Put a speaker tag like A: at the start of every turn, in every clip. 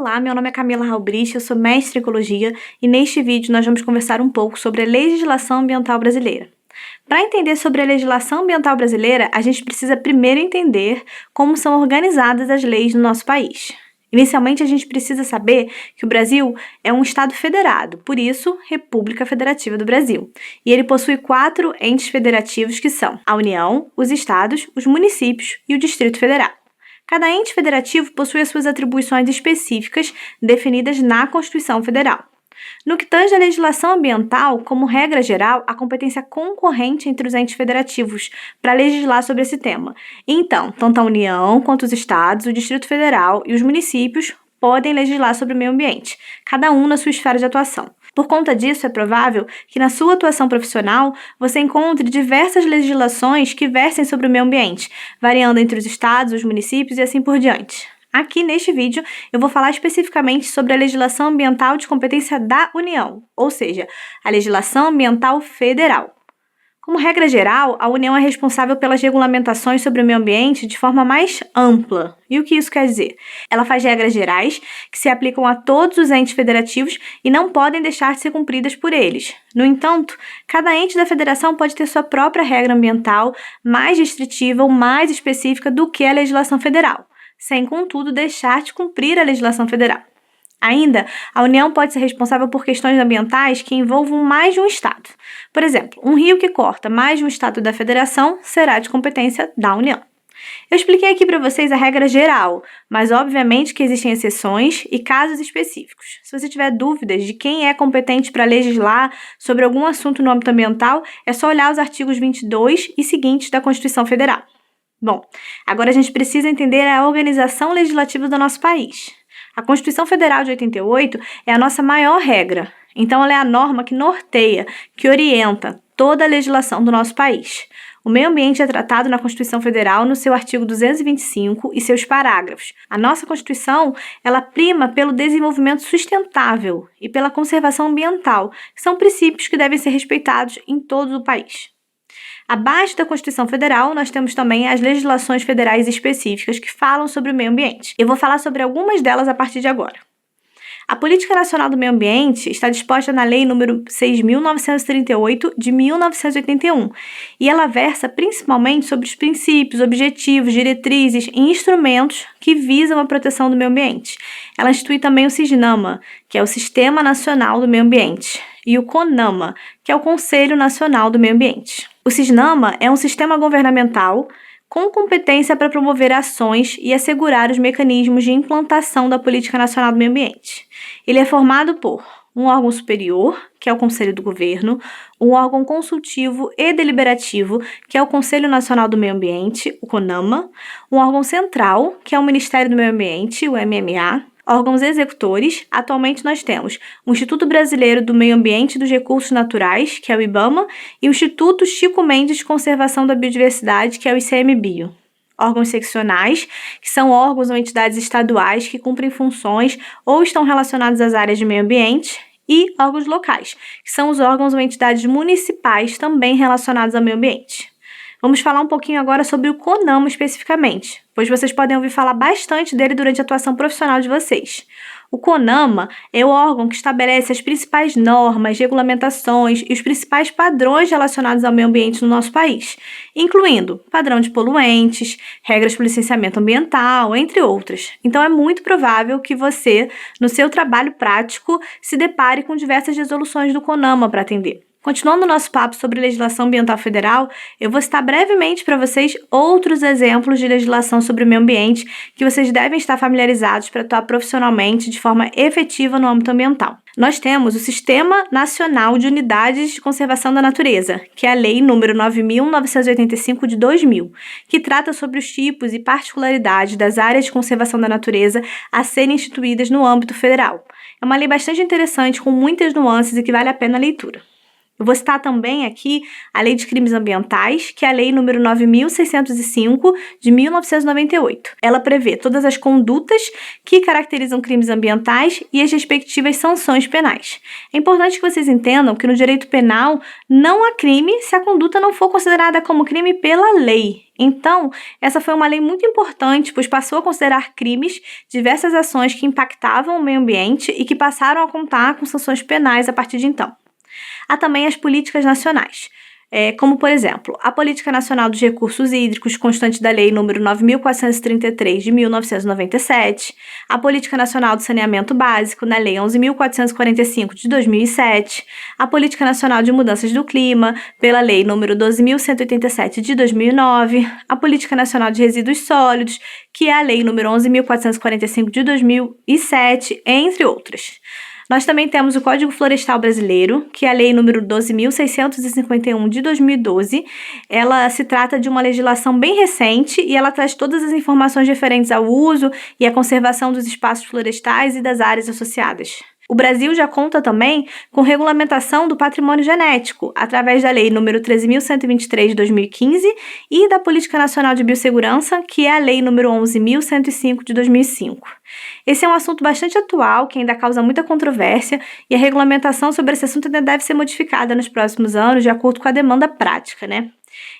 A: Olá, meu nome é Camila Halbrich, eu sou mestre em Ecologia e neste vídeo nós vamos conversar um pouco sobre a legislação ambiental brasileira. Para entender sobre a legislação ambiental brasileira, a gente precisa primeiro entender como são organizadas as leis no nosso país. Inicialmente, a gente precisa saber que o Brasil é um Estado federado, por isso, República Federativa do Brasil. E ele possui 4 entes federativos que são a União, os Estados, os municípios e o Distrito Federal. Cada ente federativo possui as suas atribuições específicas definidas na Constituição Federal. No que tange à legislação ambiental, como regra geral, a competência concorrente entre os entes federativos para legislar sobre esse tema. Então, tanto a União quanto os Estados, o Distrito Federal e os municípios podem legislar sobre o meio ambiente, cada um na sua esfera de atuação. Por conta disso, é provável que na sua atuação profissional você encontre diversas legislações que versem sobre o meio ambiente, variando entre os estados, os municípios e assim por diante. Aqui neste vídeo eu vou falar especificamente sobre a legislação ambiental de competência da União, ou seja, a legislação ambiental federal. Como regra geral, a União é responsável pelas regulamentações sobre o meio ambiente de forma mais ampla. E o que isso quer dizer? Ela faz regras gerais que se aplicam a todos os entes federativos e não podem deixar de ser cumpridas por eles. No entanto, cada ente da federação pode ter sua própria regra ambiental mais restritiva ou mais específica do que a legislação federal, sem, contudo, deixar de cumprir a legislação federal. Ainda, a União pode ser responsável por questões ambientais que envolvam mais de um estado. Por exemplo, um rio que corta mais de um estado da federação será de competência da União. Eu expliquei aqui para vocês a regra geral, mas obviamente que existem exceções e casos específicos. Se você tiver dúvidas de quem é competente para legislar sobre algum assunto no âmbito ambiental, é só olhar os artigos 22 e seguintes da Constituição Federal. Bom, agora a gente precisa entender a organização legislativa do nosso país. A Constituição Federal de 88 é a nossa maior regra, então ela é a norma que norteia, que orienta toda a legislação do nosso país. O meio ambiente é tratado na Constituição Federal no seu artigo 225 e seus parágrafos. A nossa Constituição, ela prima pelo desenvolvimento sustentável e pela conservação ambiental, que são princípios que devem ser respeitados em todo o país. Abaixo da Constituição Federal, nós temos também as legislações federais específicas que falam sobre o meio ambiente. Eu vou falar sobre algumas delas a partir de agora. A Política Nacional do Meio Ambiente está disposta na Lei nº 6.938, de 1981, e ela versa principalmente sobre os princípios, objetivos, diretrizes e instrumentos que visam a proteção do meio ambiente. Ela institui também o SISNAMA, que é o Sistema Nacional do Meio Ambiente, e o CONAMA, que é o Conselho Nacional do Meio Ambiente. O SISNAMA é um sistema governamental com competência para promover ações e assegurar os mecanismos de implantação da Política Nacional do Meio Ambiente. Ele é formado por um órgão superior, que é o Conselho do Governo, um órgão consultivo e deliberativo, que é o Conselho Nacional do Meio Ambiente, o CONAMA, um órgão central, que é o Ministério do Meio Ambiente, o MMA, órgãos executores. Atualmente nós temos o Instituto Brasileiro do Meio Ambiente e dos Recursos Naturais, que é o IBAMA, e o Instituto Chico Mendes de Conservação da Biodiversidade, que é o ICMBio. Órgãos seccionais, que são órgãos ou entidades estaduais que cumprem funções ou estão relacionados às áreas de meio ambiente, e órgãos locais, que são os órgãos ou entidades municipais também relacionados ao meio ambiente. Vamos falar um pouquinho agora sobre o CONAMA especificamente, pois vocês podem ouvir falar bastante dele durante a atuação profissional de vocês. O CONAMA é o órgão que estabelece as principais normas, regulamentações e os principais padrões relacionados ao meio ambiente no nosso país, incluindo padrão de poluentes, regras para o licenciamento ambiental, entre outras. Então é muito provável que você, no seu trabalho prático, se depare com diversas resoluções do CONAMA para atender. Continuando o nosso papo sobre legislação ambiental federal, eu vou citar brevemente para vocês outros exemplos de legislação sobre o meio ambiente que vocês devem estar familiarizados para atuar profissionalmente de forma efetiva no âmbito ambiental. Nós temos o Sistema Nacional de Unidades de Conservação da Natureza, que é a Lei nº 9.985 de 2000, que trata sobre os tipos e particularidades das áreas de conservação da natureza a serem instituídas no âmbito federal. É uma lei bastante interessante, com muitas nuances e que vale a pena a leitura. Eu vou citar também aqui a Lei de Crimes Ambientais, que é a Lei número 9.605, de 1998. Ela prevê todas as condutas que caracterizam crimes ambientais e as respectivas sanções penais. É importante que vocês entendam que no direito penal não há crime se a conduta não for considerada como crime pela lei. Então, essa foi uma lei muito importante, pois passou a considerar crimes diversas ações que impactavam o meio ambiente e que passaram a contar com sanções penais a partir de então. Há também as políticas nacionais, como, por exemplo, a Política Nacional dos Recursos Hídricos, constante da Lei nº 9.433, de 1997, a Política Nacional do Saneamento Básico, na Lei 11.445, de 2007, a Política Nacional de Mudanças do Clima, pela Lei nº 12.187, de 2009, a Política Nacional de Resíduos Sólidos, que é a Lei nº 11.445, de 2007, entre outras. Nós também temos o Código Florestal Brasileiro, que é a Lei nº 12.651, de 2012. Ela se trata de uma legislação bem recente e ela traz todas as informações referentes ao uso e à conservação dos espaços florestais e das áreas associadas. O Brasil já conta também com regulamentação do patrimônio genético, através da Lei nº 13.123 de 2015 e da Política Nacional de Biossegurança, que é a Lei nº 11.105 de 2005. Esse é um assunto bastante atual, que ainda causa muita controvérsia, e a regulamentação sobre esse assunto ainda deve ser modificada nos próximos anos, de acordo com a demanda prática, né?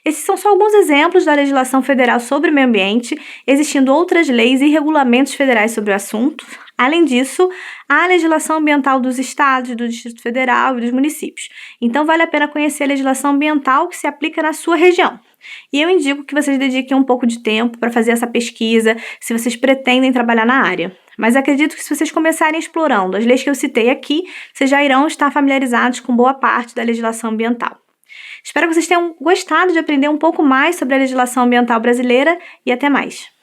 A: Esses são só alguns exemplos da legislação federal sobre o meio ambiente, existindo outras leis e regulamentos federais sobre o assunto. Além disso, há a legislação ambiental dos estados, do Distrito Federal e dos municípios. Então, vale a pena conhecer a legislação ambiental que se aplica na sua região. E eu indico que vocês dediquem um pouco de tempo para fazer essa pesquisa, se vocês pretendem trabalhar na área. Mas acredito que se vocês começarem explorando as leis que eu citei aqui, vocês já irão estar familiarizados com boa parte da legislação ambiental. Espero que vocês tenham gostado de aprender um pouco mais sobre a legislação ambiental brasileira e até mais!